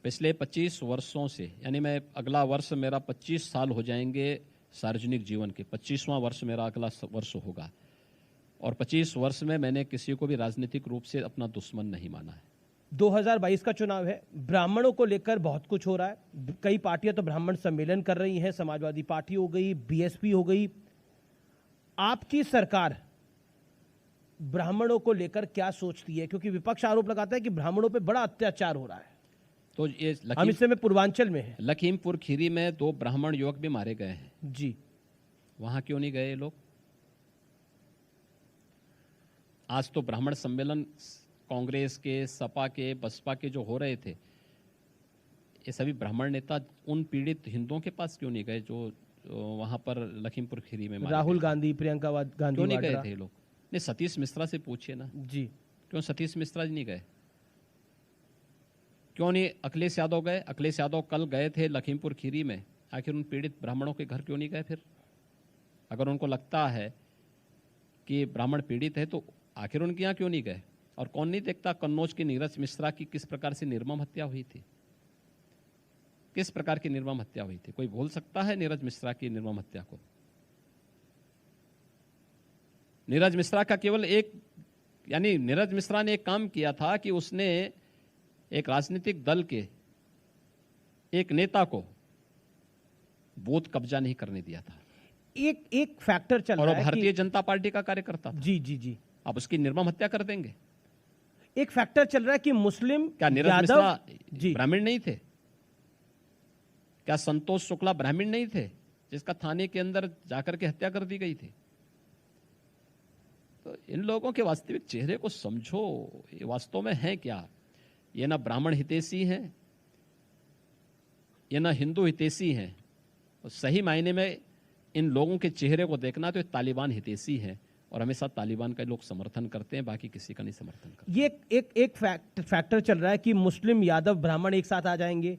पिछले 25 वर्षों से, यानी मैं अगला वर्ष मेरा 25 साल हो जाएंगे सार्वजनिक जीवन के, 25वां वर्ष मेरा अगला वर्ष होगा, और 25 वर्ष में मैंने किसी को भी राजनीतिक रूप से अपना दुश्मन नहीं माना है। 2022 का चुनाव है, ब्राह्मणों को लेकर बहुत कुछ हो रहा है, कई पार्टियां तो ब्राह्मण सम्मेलन कर रही हैं, समाजवादी पार्टी हो गई, बीएसपी हो गई। आपकी सरकार ब्राह्मणों को लेकर क्या सोचती है? क्योंकि विपक्ष आरोप लगाता है कि ब्राह्मणों पे बड़ा अत्याचार हो रहा है। तो ये हम इस समय पूर्वांचल में हैं। लखीमपुर खीरी में 2 ब्राह्मण युवक भी मारे गए हैं, जी, वहां क्यों नहीं गए ये लोग? आज तो ब्राह्मण सम्मेलन कांग्रेस के, सपा के, बसपा के जो हो रहे थे, ये सभी ब्राह्मण नेता उन पीड़ित हिंदुओं के पास क्यों नहीं गए जो वहां पर लखीमपुर खीरी में मारे राहुल गए? गांधी, प्रियंका गांधी क्यों नहीं गए वाड्रा। थे ये लोग? नहीं, सतीश मिश्रा से पूछिए ना, जी, क्यों सतीश मिश्रा जी नहीं गए? क्यों नहीं अखिलेश यादव गए? अखिलेश यादव कल गए थे लखीमपुर खीरी में, आखिर उन पीड़ित ब्राह्मणों के घर क्यों नहीं गए? फिर अगर उनको लगता है कि ब्राह्मण पीड़ित है तो आखिर उनके यहाँ क्यों नहीं गए? और कौन नहीं देखता कन्नौज की नीरज मिश्रा की किस प्रकार से निर्मम हत्या हुई थी? किस प्रकार की निर्मम हत्या हुई थी? कोई भूल सकता है नीरज मिश्रा की निर्मम हत्या को? नीरज मिश्रा का केवल एक, यानी नीरज मिश्रा ने एक काम किया था कि उसने एक राजनीतिक दल के एक नेता को बूथ कब्जा नहीं करने दिया था, एक फैक्टर चल और रहा वो है भारतीय जनता पार्टी का कार्यकर्ता था। जी जी जी, आप उसकी निर्मम हत्या कर देंगे? एक फैक्टर चल रहा है कि मुस्लिम क्या नीरज यादव मिश्रा जी ब्राह्मण नहीं थे? क्या संतोष शुक्ला ब्राह्मण नहीं थे जिसका थाने के अंदर जाकर के हत्या कर दी गई थी? तो इन लोगों के वास्तविक चेहरे को समझो, ये वास्तव में है क्या? ये ना ब्राह्मण हितैषी हैं, ये ना हिंदू हितैषी हैं। तो सही मायने में इन लोगों के चेहरे को देखना तो ये तालिबान हितैषी हैं, और हमेशा तालिबान का लोग समर्थन करते हैं, बाकी किसी का नहीं समर्थन करते। ये एक फैक्टर चल रहा है कि मुस्लिम यादव ब्राह्मण एक साथ आ जाएंगे,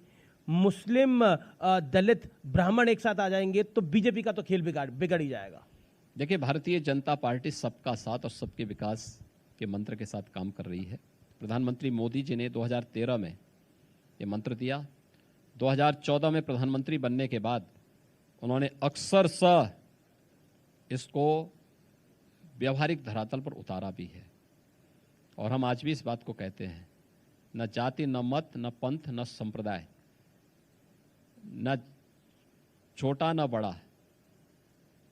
मुस्लिम दलित ब्राह्मण एक साथ आ जाएंगे, तो बीजेपी का तो खेल बिगड़ ही जाएगा। देखिए, भारतीय जनता पार्टी सबका साथ और सबके विकास के मंत्र के साथ काम कर रही है। प्रधानमंत्री मोदी जी ने 2013 में ये मंत्र दिया। 2014 में प्रधानमंत्री बनने के बाद उन्होंने अक्सर इसको व्यवहारिक धरातल पर उतारा भी है, और हम आज भी इस बात को कहते हैं, न जाति, न मत, न पंथ, न संप्रदाय, न छोटा न बड़ा,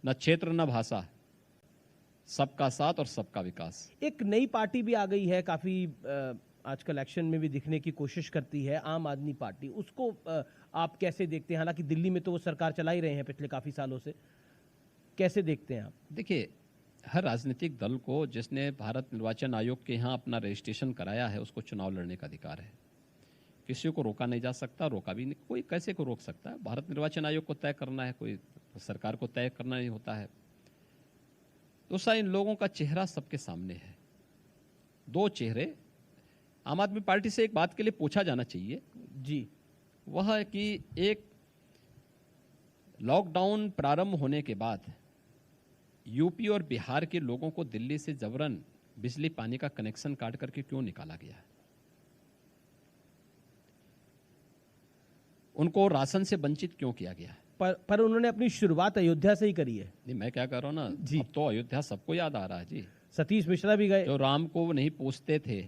न क्षेत्र न भाषा, सबका साथ और सबका विकास। एक नई पार्टी भी आ गई है, काफी आजकल एक्शन में भी दिखने की कोशिश करती है, आम आदमी पार्टी। उसको आप कैसे देखते हैं? हालांकि दिल्ली में तो वो सरकार चला ही रहे हैं पिछले काफी सालों से, कैसे देखते हैं आप? देखिए, हर राजनीतिक दल को जिसने भारत निर्वाचन आयोग के यहाँ अपना रजिस्ट्रेशन कराया है उसको चुनाव लड़ने का अधिकार है। किसी को रोका नहीं जा सकता, रोका भी नहीं, कोई कैसे को रोक सकता है? भारत निर्वाचन आयोग को तय करना है, कोई सरकार को तय करना नहीं होता है। दूसरा, इन लोगों का चेहरा सबके सामने है, 2 चेहरे। आम आदमी पार्टी से एक बात के लिए पूछा जाना चाहिए जी, वह है कि एक लॉकडाउन प्रारंभ होने के बाद यूपी और बिहार के लोगों को दिल्ली से जबरन बिजली पानी का कनेक्शन काट करके क्यों निकाला गया है? उनको राशन से वंचित क्यों किया गया है? पर उन्होंने अपनी शुरुआत अयोध्या से ही करी है। नहीं, मैं क्या कह रहा हूं ना जी। अब तो अयोध्या सबको याद आ रहा है जी। सतीश मिश्रा भी गए। जो राम को नहीं पूछते थे,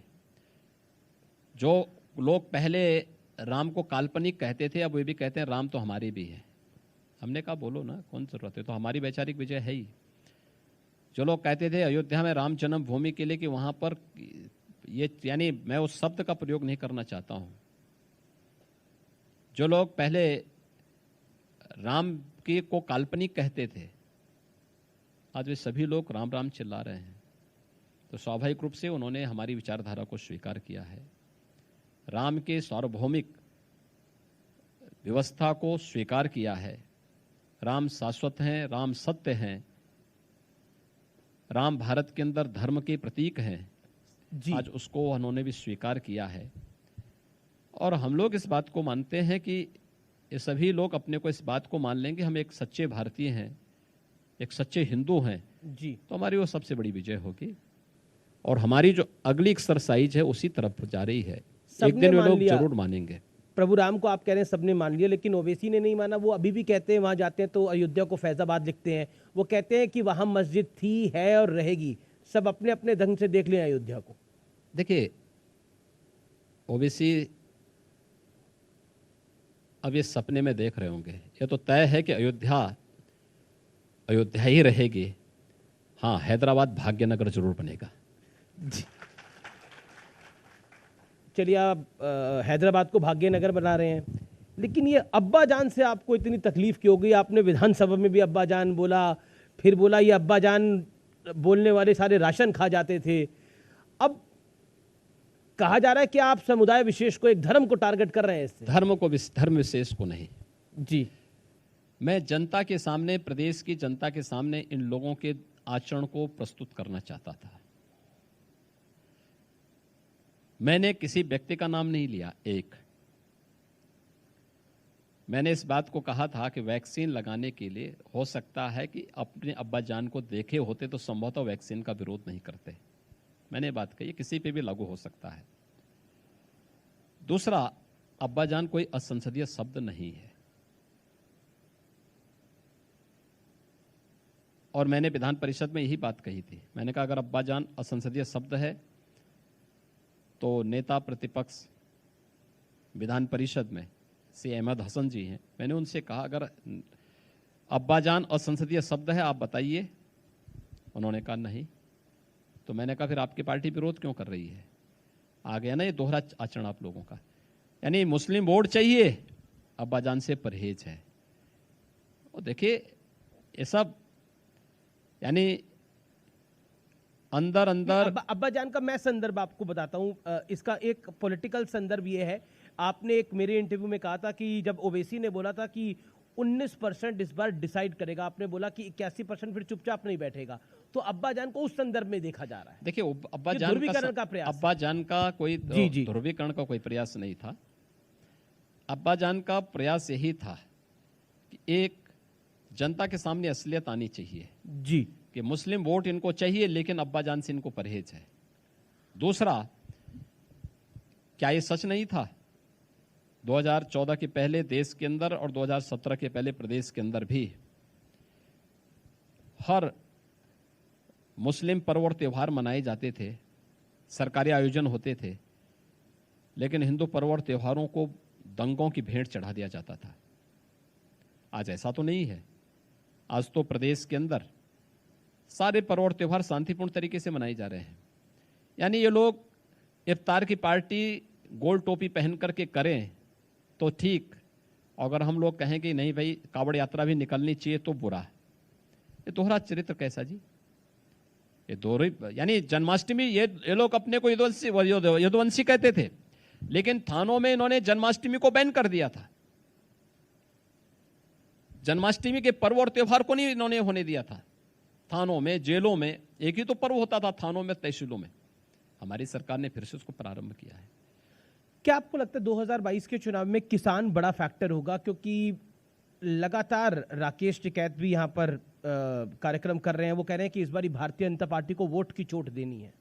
जो लोग पहले राम को काल्पनिक कहते थे, अब वे भी कहते हैं राम तो हमारी भी है। हमने कहा बोलो ना, कौन जरूरत है, तो हमारी वैचारिक विजय है ही। जो लोग कहते थे अयोध्या में राम जन्मभूमि के लिए कि वहां पर ये, यानी मैं उस शब्द का प्रयोग नहीं करना चाहता हूं, जो लोग पहले राम की को काल्पनिक कहते थे, आज वे सभी लोग राम राम चिल्ला रहे हैं। तो स्वाभाविक रूप से उन्होंने हमारी विचारधारा को स्वीकार किया है, राम के सार्वभौमिक व्यवस्था को स्वीकार किया है। राम शाश्वत हैं, राम सत्य हैं, राम भारत के अंदर धर्म के प्रतीक हैं जी। आज उसको उन्होंने भी स्वीकार किया है। और हम लोग इस बात को मानते हैं कि ये सभी लोग अपने को इस बात को मान लेंगे हम एक सच्चे भारतीय हैं, एक सच्चे हिंदू हैं जी, तो हमारी वो सबसे बड़ी विजय होगी। और हमारी जो अगली एक्सरसाइज है उसी तरफ जा रही है, एक दिन वे लोग जरूर मानेंगे। प्रभु राम को आप कह रहे हैं सबने मान लिया, लेकिन ओवैसी ने नहीं माना। वो अभी भी कहते हैं, वहां जाते हैं तो अयोध्या को फैजाबाद लिखते हैं। वो कहते हैं कि वहां मस्जिद थी, है और रहेगी, सब अपने अपने ढंग से देख लें अयोध्या को। देखिए, ओवैसी अब ये सपने में देख रहे होंगे, ये तो तय है कि अयोध्या ही रहेगी। हाँ, हैदराबाद भाग्यनगर जरूर बनेगा। चलिए आप हैदराबाद को भाग्यनगर बना रहे हैं, लेकिन ये अब्बा जान से आपको इतनी तकलीफ क्यों हो गई? आपने विधानसभा में भी अब्बा जान बोला, फिर बोला ये अब्बा जान बोलने वाले सारे राशन खा जाते थे। अब कहा जा रहा है कि आप समुदाय विशेष को, एक धर्म को टारगेट कर रहे हैं इससे। धर्म विशेष को नहीं जी, मैं जनता के सामने, प्रदेश की जनता के सामने इन लोगों के आचरण को प्रस्तुत करना चाहता था। मैंने किसी व्यक्ति का नाम नहीं लिया। मैंने इस बात को कहा था कि वैक्सीन लगाने के लिए हो सकता है कि अपने अब्बा जान को देखे होते तो संभवतः वैक्सीन का विरोध नहीं करते। मैंने बात कही, किसी पे भी लागू हो सकता है। दूसरा, अब्बा जान कोई असंसदीय शब्द नहीं है, और मैंने विधान परिषद में यही बात कही थी। मैंने कहा अगर अब्बा जान असंसदीय शब्द है तो नेता प्रतिपक्ष विधान परिषद में सी अहमद हसन जी हैं, मैंने उनसे कहा अगर अब्बा जान असंसदीय शब्द है आप बताइए। उन्होंने कहा नहीं। तो मैंने कहा फिर आपकी पार्टी विरोध क्यों कर रही है? आ गया ना ये दोहरा आचरण आप लोगों का। यानी मुस्लिम वोट चाहिए, अब्बा जान से परहेज है। और देखिए ये सब यानी अंदर अब्बा जान का मैं संदर्भ आपको बताता हूं। इसका एक पॉलिटिकल संदर्भ ये है, आपने एक मेरे इंटरव्यू में कहा था कि जब ओवैसी ने बोला था कि 19% इस बार डिसाइड करेगा, आपने बोला कि 81% फिर चुपचाप नहीं बैठेगा। तो अब्बा जान को उस संदर्भ में देखा जा रहा है। देखिए अब्बा जान का कोई ध्रुवीकरण का कोई प्रयास नहीं था। अब्बा जान का प्रयास यही था कि एक जनता के सामने असलियत आनी चाहिए जी, कि मुस्लिम वोट इनको चाहिए लेकिन अब्बा जान से इनको परहेज है। दूसरा, क्या ये सच नहीं था 2014 के पहले देश के अंदर और 2017 के पहले प्रदेश के अंदर भी हर मुस्लिम पर्व और त्योहार मनाए जाते थे, सरकारी आयोजन होते थे, लेकिन हिंदू पर्व और त्योहारों को दंगों की भेंट चढ़ा दिया जाता था। आज ऐसा तो नहीं है। आज तो प्रदेश के अंदर सारे पर्व और त्योहार शांतिपूर्ण तरीके से मनाए जा रहे हैं। यानी ये लोग इफ्तार की पार्टी गोल टोपी पहन करके करें तो ठीक, अगर हम लोग कहें कि नहीं भाई कावड़ यात्रा भी निकलनी चाहिए तो बुरा। ये दोहरा चरित्र कैसा जी? ये दोहरी, यानी जन्माष्टमी, ये लोग अपने को यदुवंशी कहते थे, लेकिन थानों में इन्होंने जन्माष्टमी को बैन कर दिया था। जन्माष्टमी के पर्व और त्योहार को नहीं इन्होंने होने दिया था। थानों में, जेलों में एक ही तो पर्व होता था, थानों में, तहसीलों में। हमारी सरकार ने फिर से उसको प्रारंभ किया है। क्या आपको लगता है 2022 के चुनाव में किसान बड़ा फैक्टर होगा? क्योंकि लगातार राकेश टिकैत भी यहाँ पर कार्यक्रम कर रहे हैं। वो कह रहे हैं कि इस बार भारतीय जनता पार्टी को वोट की चोट देनी है।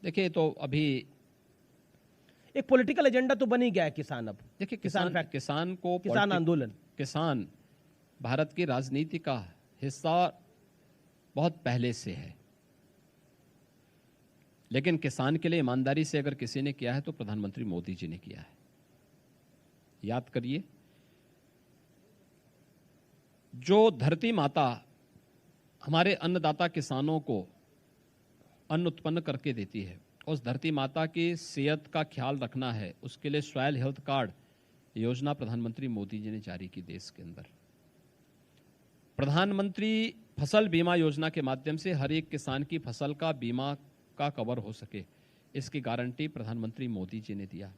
देखिए तो अभी एक पॉलिटिकल एजेंडा तो बन ही गया है किसान। अब देखिए किसान आंदोलन, किसान भारत की राजनीति का हिस्सा बहुत पहले से है, लेकिन किसान के लिए ईमानदारी से अगर किसी ने किया है तो प्रधानमंत्री मोदी जी ने किया है। याद करिए, जो धरती माता हमारे अन्नदाता किसानों को अन्न उत्पन्न करके देती है, उस धरती माता की सेहत का ख्याल रखना है, उसके लिए सॉइल हेल्थ कार्ड योजना प्रधानमंत्री मोदी जी ने जारी की देश के अंदर। प्रधानमंत्री फसल बीमा योजना के माध्यम से हर एक किसान की फसल का बीमा का कवर हो सके, इसकी गारंटी प्रधानमंत्री मोदी जी ने दिया।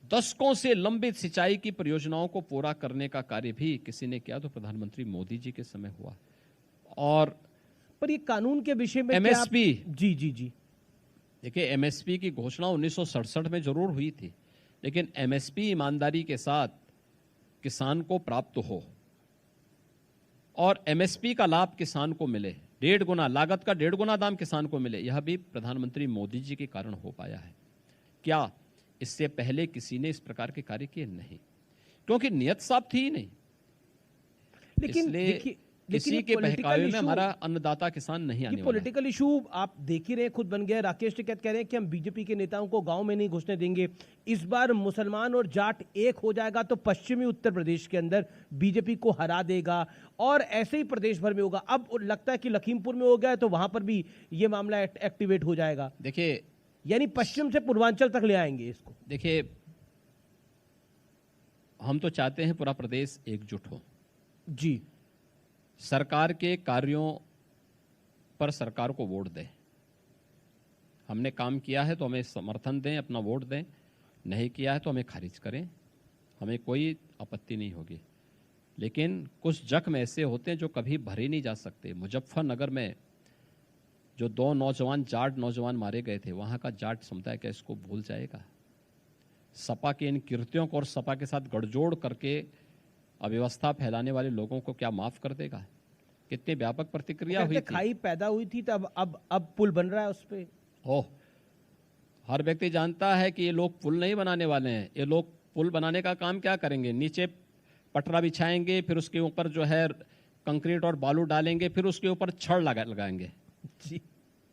दशकों से लंबित सिंचाई की परियोजनाओं को पूरा करने का कार्य भी किसी ने किया तो प्रधानमंत्री मोदी जी के समय हुआ। और पर ये कानून के विषय में एमएसपी, जी जी जी, देखिए एमएसपी की घोषणा 1967 में जरूर हुई थी, लेकिन एमएसपी ईमानदारी के साथ किसान को प्राप्त हो और एमएसपी का लाभ किसान को मिले, 1.5 गुना लागत का 1.5 गुना दाम किसान को मिले, यह भी प्रधानमंत्री मोदी जी के कारण हो पाया है। क्या इससे पहले किसी ने इस प्रकार के कार्य किए? नहीं, क्योंकि नियत साफ थी ही नहीं। लेकिन किसी के बहकावे में हमारा अन्नदाता किसान नहीं आने वाला। पॉलिटिकल इशू आप देख ही रहे, खुद बन गया। राकेश टिकैत कह रहे हैं कि हम बीजेपी के नेताओं को गांव में नहीं घुसने देंगे। इस बार मुसलमान और जाट एक हो जाएगा तो पश्चिमी उत्तर प्रदेश के अंदर बीजेपी को हरा देगा, और ऐसे ही प्रदेश भर में होगा। अब लगता है कि लखीमपुर में हो गया है तो वहां पर भी ये मामला एक्टिवेट हो जाएगा। देखिए, यानी पश्चिम से पूर्वांचल तक ले आएंगे इसको। देखिए, हम तो चाहते हैं पूरा प्रदेश एकजुट हो। जी, सरकार के कार्यों पर सरकार को वोट दें। हमने काम किया है तो हमें समर्थन दें, अपना वोट दें। नहीं किया है तो हमें खारिज करें, हमें कोई आपत्ति नहीं होगी। लेकिन कुछ जख्म ऐसे होते हैं जो कभी भरे नहीं जा सकते। मुजफ्फरनगर में जो 2 नौजवान जाट नौजवान मारे गए थे, वहाँ का जाट समुदाय क्या इसको भूल जाएगा? सपा के इन कृत्यों को और सपा के साथ गठजोड़ करके अव्यवस्था फैलाने वाले लोगों को क्या माफ कर देगा? कितनी व्यापक प्रतिक्रिया हुई थी। खाई पैदा हुई थी तब, अब पुल बन रहा है उस पे। ओह, हर व्यक्ति जानता है कि ये लोग पुल नहीं बनाने वाले हैं। ये लोग पुल बनाने का काम क्या करेंगे? नीचे पटरा बिछाएंगे, फिर उसके ऊपर जो है कंक्रीट और बालू डालेंगे, फिर उसके ऊपर छड़ लगाएंगे। जी,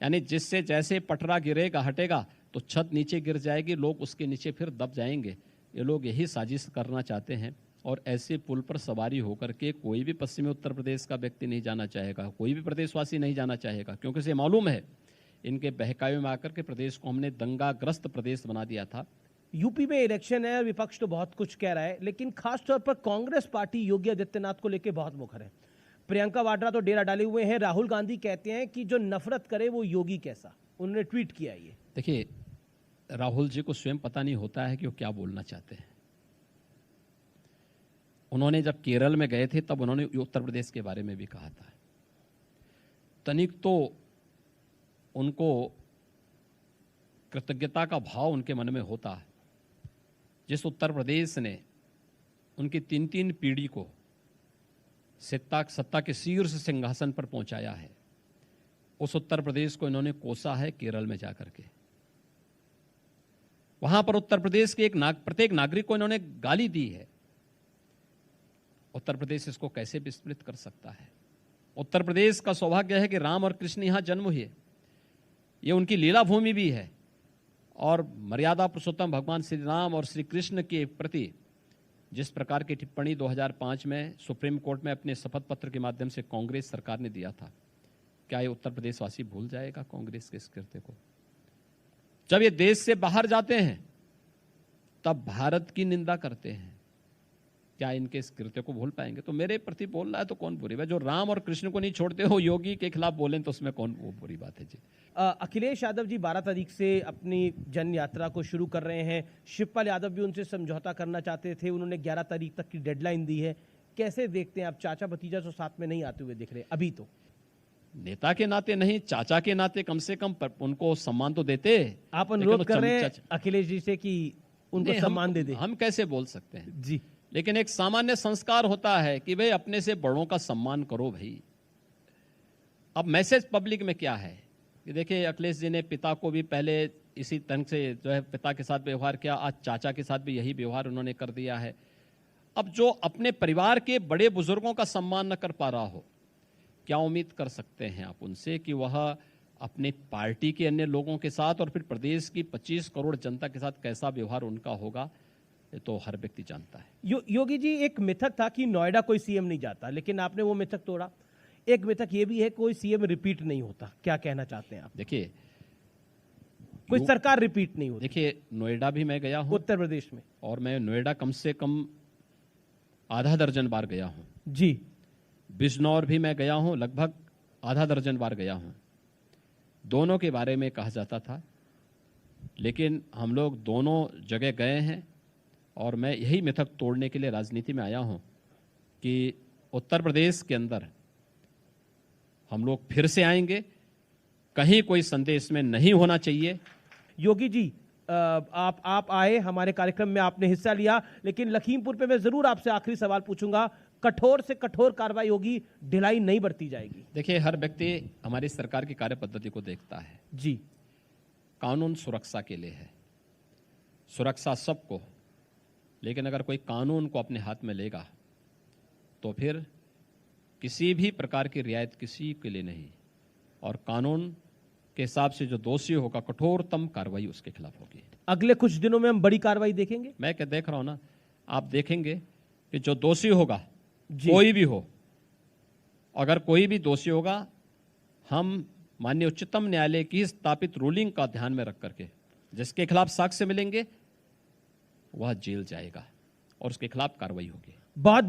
यानी जिससे जैसे पटरा गिरेगा हटेगा तो छत नीचे गिर जाएगी, लोग उसके नीचे फिर दब जाएंगे। ये लोग यही साजिश करना चाहते हैं। और ऐसे पुल पर सवारी होकर के कोई भी पश्चिमी उत्तर प्रदेश का व्यक्ति नहीं जाना चाहेगा, कोई भी प्रदेशवासी नहीं जाना चाहेगा, क्योंकि इसे मालूम है इनके बहकावे में आकर के प्रदेश को हमने दंगाग्रस्त प्रदेश बना दिया था। यूपी में इलेक्शन है, विपक्ष तो बहुत कुछ कह रहा है, लेकिन खासतौर पर कांग्रेस पार्टी योगी आदित्यनाथ को लेकर बहुत मुखर है। प्रियंका वाड्रा तो डेरा डाले हुए हैं। राहुल गांधी कहते हैं कि जो नफरत करे वो योगी कैसा। उन्होंने ट्वीट किया ये। देखिए, राहुल जी को स्वयं पता नहीं होता है कि वो क्या बोलना चाहते हैं। उन्होंने जब केरल में गए थे तब उन्होंने उत्तर प्रदेश के बारे में भी कहा था। तनिक तो उनको कृतज्ञता का भाव उनके मन में होता है। जिस उत्तर प्रदेश ने उनकी 3 पीढ़ी को सत्ता के शीर्ष सिंहासन पर पहुंचाया है, उस उत्तर प्रदेश को इन्होंने कोसा है केरल में जाकर के। वहां पर उत्तर प्रदेश के प्रत्येक नागरिक को इन्होंने गाली दी है। उत्तर प्रदेश इसको कैसे विस्मृत कर सकता है? उत्तर प्रदेश का सौभाग्य है कि राम और कृष्ण यहां जन्म हुए। ये उनकी लीला भूमि भी है। और मर्यादा पुरुषोत्तम भगवान श्री राम और श्री कृष्ण के प्रति जिस प्रकार की टिप्पणी 2005 में सुप्रीम कोर्ट में अपने शपथ पत्र के माध्यम से कांग्रेस सरकार ने दिया था, क्या ये उत्तर प्रदेशवासी भूल जाएगा कांग्रेस के इस कृत्य को? जब ये देश से बाहर जाते हैं तब भारत की निंदा करते हैं, क्या इनके इस कृत्य को भूल पाएंगे? तो मेरे प्रति बोल रहा है तो कौन बुरी बात? जो राम और कृष्ण को नहीं छोड़ते हो योगी के खिलाफ बोलें तो उसमें कौन वो बुरी बात है? जी, अखिलेश यादव जी 12 तारीख से अपनी जन यात्रा को शुरू कर रहे हैं। शिवपाल यादव भी उनसे समझौता करना चाहते थे, उन्होंने 11 तारीख तक की डेडलाइन दी है। कैसे देखते हैं आप? चाचा भतीजा तो साथ में नहीं आते हुए दिख रहे अभी। तो नेता के नाते नहीं, चाचा के नाते कम से कम उनको सम्मान तो देते। आप अनुरोध कर रहे हैं अखिलेश जी से कि उनको सम्मान दे दे? हम कैसे बोल सकते हैं जी, लेकिन एक सामान्य संस्कार होता है कि भाई अपने से बड़ों का सम्मान करो भाई। अब मैसेज पब्लिक में क्या है कि देखिए, अखिलेश जी ने पिता को भी पहले इसी ढंग से जो है पिता के साथ व्यवहार किया, आज चाचा के साथ भी यही व्यवहार उन्होंने कर दिया है। अब जो अपने परिवार के बड़े बुजुर्गों का सम्मान न कर पा रहा हो, क्या उम्मीद कर सकते हैं आप उनसे कि वह अपने पार्टी के अन्य लोगों के साथ और फिर प्रदेश की 25 करोड़ जनता के साथ कैसा व्यवहार उनका होगा? ये तो हर व्यक्ति जानता है। योगी जी, एक मिथक था कि नोएडा कोई सीएम नहीं जाता, लेकिन आपने वो मिथक तोड़ा। एक मिथक ये भी है कोई सीएम रिपीट नहीं होता। क्या कहना चाहते हैं आप? देखिए, कोई सरकार रिपीट नहीं होती। देखिए, नोएडा भी मैं गया हूं उत्तर प्रदेश में, और मैं नोएडा कम से कम आधा दर्जन बार गया हूं जी। बिजनौर भी मैं गया हूं, लगभग आधा दर्जन बार गया हूं। दोनों के बारे में कहा जाता था, लेकिन हम लोग दोनों जगह गए हैं और मैं यही मिथक तोड़ने के लिए राजनीति में आया हूं कि उत्तर प्रदेश के अंदर हम लोग फिर से आएंगे। कहीं कोई संदेश में नहीं होना चाहिए। योगी जी, आप आए, हमारे कार्यक्रम में आपने हिस्सा लिया, लेकिन लखीमपुर पे मैं जरूर आपसे आखिरी सवाल पूछूंगा। कठोर से कठोर कार्रवाई होगी, ढिलाई नहीं बरती जाएगी? देखिए, हर व्यक्ति हमारी सरकार की कार्य पद्धति को देखता है जी। कानून सुरक्षा के लिए है, सुरक्षा सबको। लेकिन अगर कोई कानून को अपने हाथ में लेगा तो फिर किसी भी प्रकार की रियायत किसी के लिए नहीं, और कानून के हिसाब से जो दोषी होगा कठोरतम कार्रवाई उसके खिलाफ होगी। अगले कुछ दिनों में हम बड़ी कार्रवाई देखेंगे? मैं क्या देख रहा हूं ना, आप देखेंगे कि जो दोषी होगा, कोई भी हो, अगर कोई भी दोषी होगा, हम माननीय उच्चतम न्यायालय की स्थापित रूलिंग का ध्यान में रख करके जिसके खिलाफ साक्ष्य मिलेंगे वह जेल जाएगा और उसके खिलाफ कार्रवाई होगी। बहुत